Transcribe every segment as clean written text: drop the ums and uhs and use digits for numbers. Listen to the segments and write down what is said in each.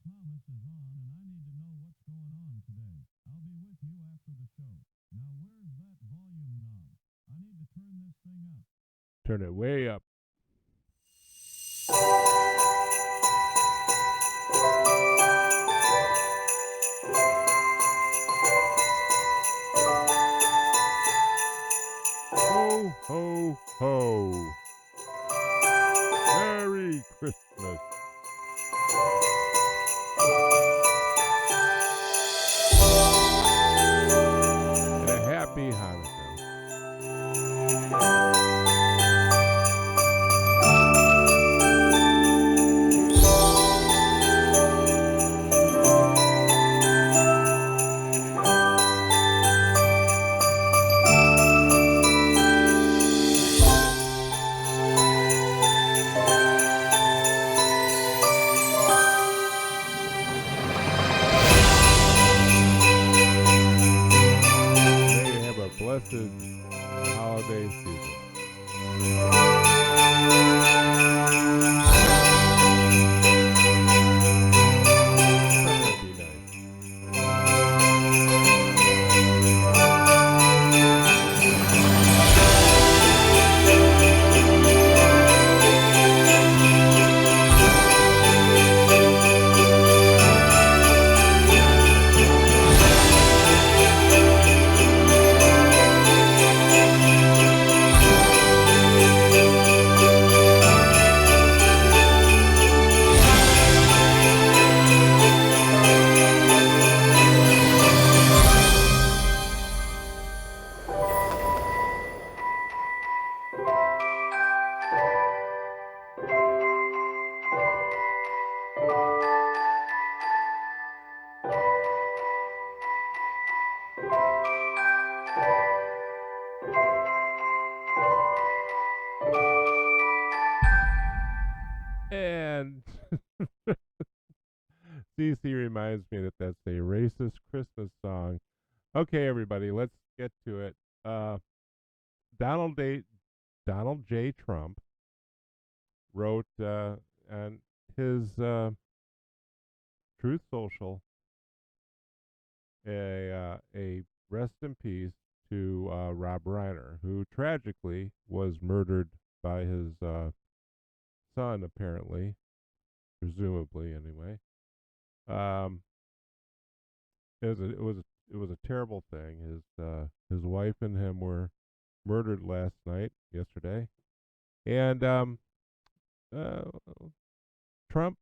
Thomas is on, and I need to know what's going on today. I'll be with you after the show. Now, where's that volume knob? I need to turn this thing up. Turn it way up. Ho, ho, ho. Merry Christmas. And a happy Hanukkah. May you have a blessed holiday season. That'd be nice. And CC reminds me that that's a racist Christmas song. Okay, everybody, let's get to it. Donald J. Trump wrote on his Truth Social a rest in peace to Rob Reiner, who tragically was murdered by his son, apparently, presumably anyway. Um, it was a terrible thing. His wife and him were murdered yesterday, and uh, Trump,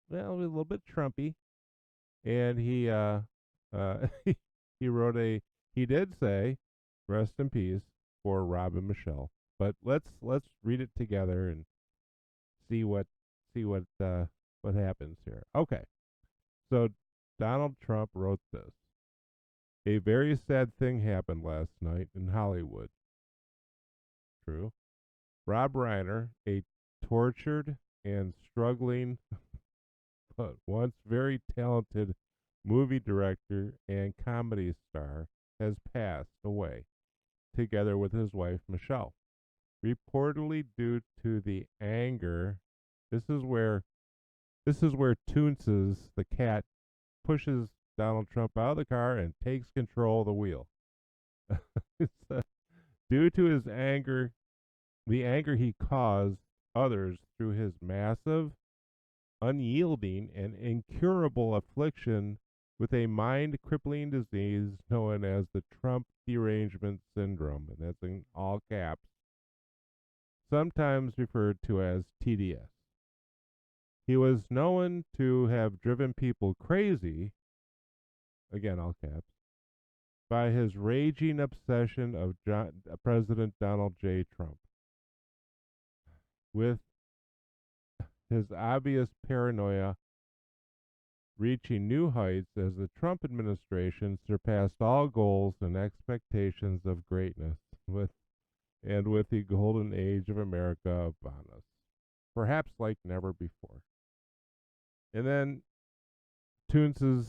well, a little bit Trumpy, and he wrote he did say rest in peace for Rob and Michelle. But let's read it together and see what happens here. Okay, so Donald Trump wrote this. A very sad thing happened last night in Hollywood. True. Rob Reiner, a tortured and struggling but once very talented movie director and comedy star, has passed away, together with his wife Michelle. Reportedly due to the anger, this is where Toonces the cat pushes Donald Trump out of the car and takes control of the wheel. Due to his anger, the anger he caused others through his massive, unyielding, and incurable affliction with a mind crippling disease known as the Trump derangement syndrome, and that's in all caps, sometimes referred to as TDS. He was known to have driven people crazy, again all caps, by his raging obsession of President Donald J. Trump, with his obvious paranoia reaching new heights as the Trump administration surpassed all goals and expectations of greatness with the golden age of America upon us, perhaps like never before. And then Toonces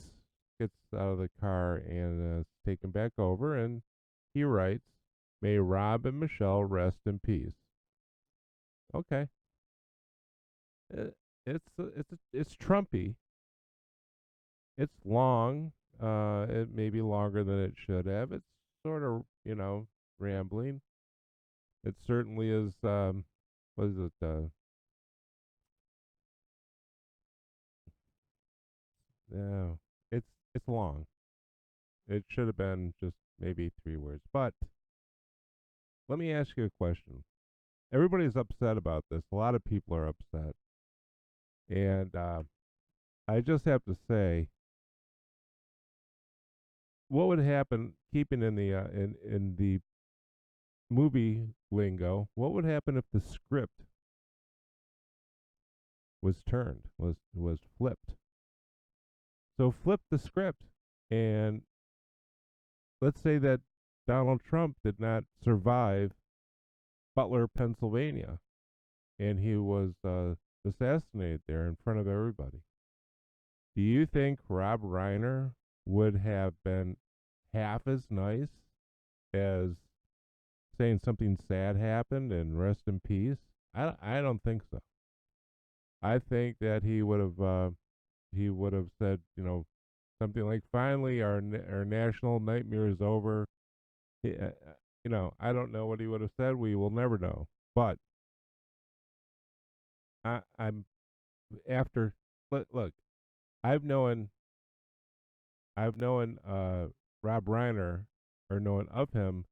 gets out of the car and is taken back over, and he writes, "May Rob and Michelle rest in peace." Okay. it's Trumpy. It's long. It may be longer than it should have. It's sort of rambling. It certainly is. What is it? No, it's long. It should have been just maybe 3 words. But let me ask you a question. Everybody's upset about this. A lot of people are upset, and I just have to say, what would happen? Keeping in the movie lingo, what would happen if the script was turned, was flipped? So flip the script, and let's say that Donald Trump did not survive Butler, Pennsylvania, and he was assassinated there in front of everybody. Do you think Rob Reiner would have been half as nice as saying something sad happened and rest in peace? I don't think so. I think that he would have said, something like, "Finally, our national nightmare is over." I don't know what he would have said. We will never know. But I'm after. Look, I've known I've known Rob Reiner, or known of him,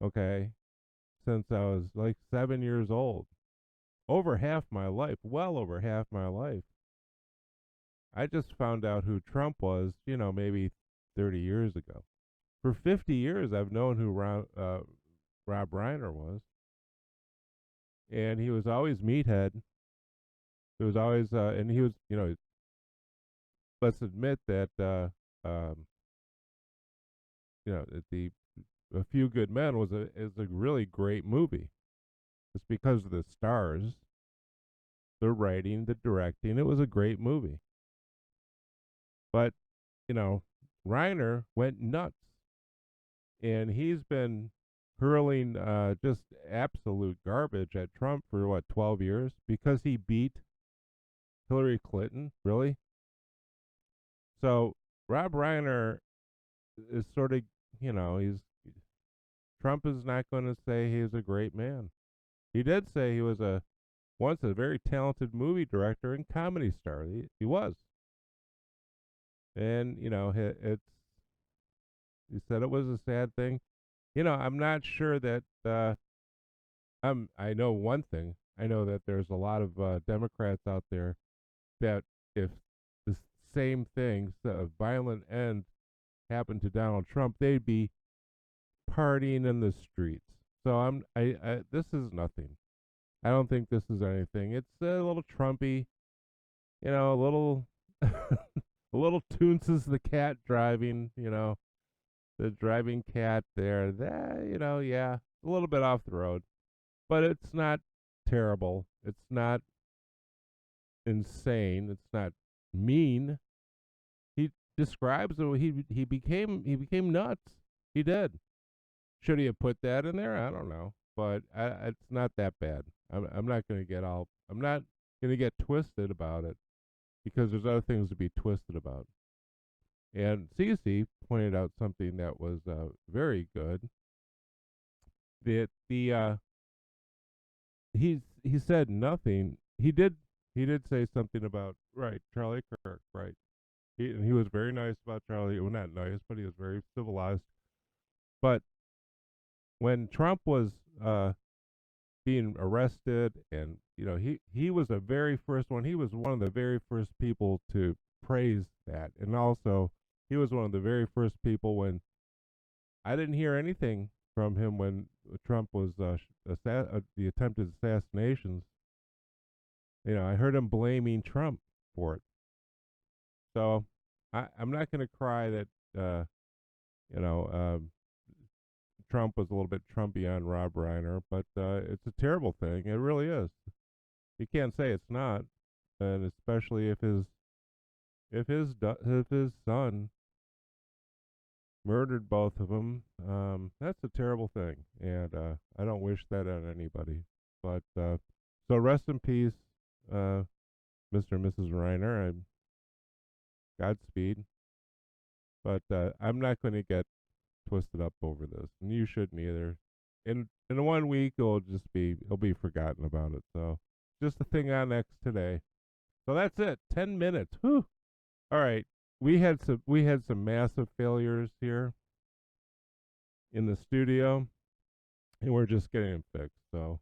okay, since I was like 7 years old. Over half my life, well over half my life. I just found out who Trump was, maybe 30 years ago. For 50 years, I've known who Rob Reiner was, and he was always meathead. He was always, and he was, let's admit that, the A Few Good Men is a really great movie. It's because of the stars, the writing, the directing. It was a great movie. But, you know, Reiner went nuts, and he's been hurling just absolute garbage at Trump for what, 12 years, because he beat Hillary Clinton, really? So Rob Reiner is sort of, he's Trump is not going to say he's a great man. He did say he was once a very talented movie director and comedy star. He was. And, he said it was a sad thing. I'm not sure that I know one thing. I know that there's a lot of Democrats out there that if the same thing, a violent end, happened to Donald Trump, they'd be partying in the streets. So this is nothing. I don't think this is anything. It's a little Trumpy, a little a little Toonces the Cat driving, the driving cat there. That, yeah, a little bit off the road, but it's not terrible. It's not insane. It's not mean. He describes it. He became nuts. He did. Should he have put that in there? I don't know, but it's not that bad. I'm not going to get all. I'm not going to get twisted about it, because there's other things to be twisted about. And Cece pointed out something that was very good. That he said nothing. He did say something about, right, Charlie Kirk, right. And he was very nice about Charlie. Well, not nice, but he was very civilized. But when Trump was being arrested, and he was the very first one. He was one of the very first people to praise that, and also he was one of the very first people when I didn't hear anything from him when Trump was the attempted assassinations. I heard him blaming Trump for it. So I'm not going to cry that you know Trump was a little bit Trumpy on Rob Reiner, but it's a terrible thing. It really is. You can't say it's not, and especially if his son murdered both of them. That's a terrible thing, and I don't wish that on anybody. But so rest in peace, Mr. and Mrs. Reiner. I'm Godspeed. But I'm not going to get twisted up over this, and you shouldn't either. In 1 week, it'll be forgotten about it. So just a thing on X today. So that's it. 10 minutes. Whew. All right. We had some massive failures here in the studio, and we're just getting them fixed. So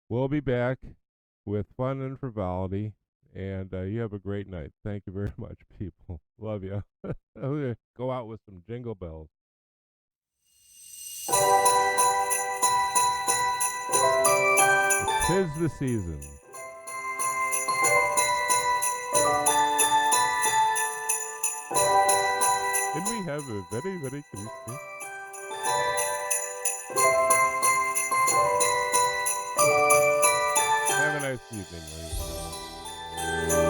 we'll be back with fun and frivolity. And you have a great night. Thank you very much, people. Love you. Go out with some jingle bells. 'Tis the season. And we have a very, very Christmas. Have a nice evening, ladies.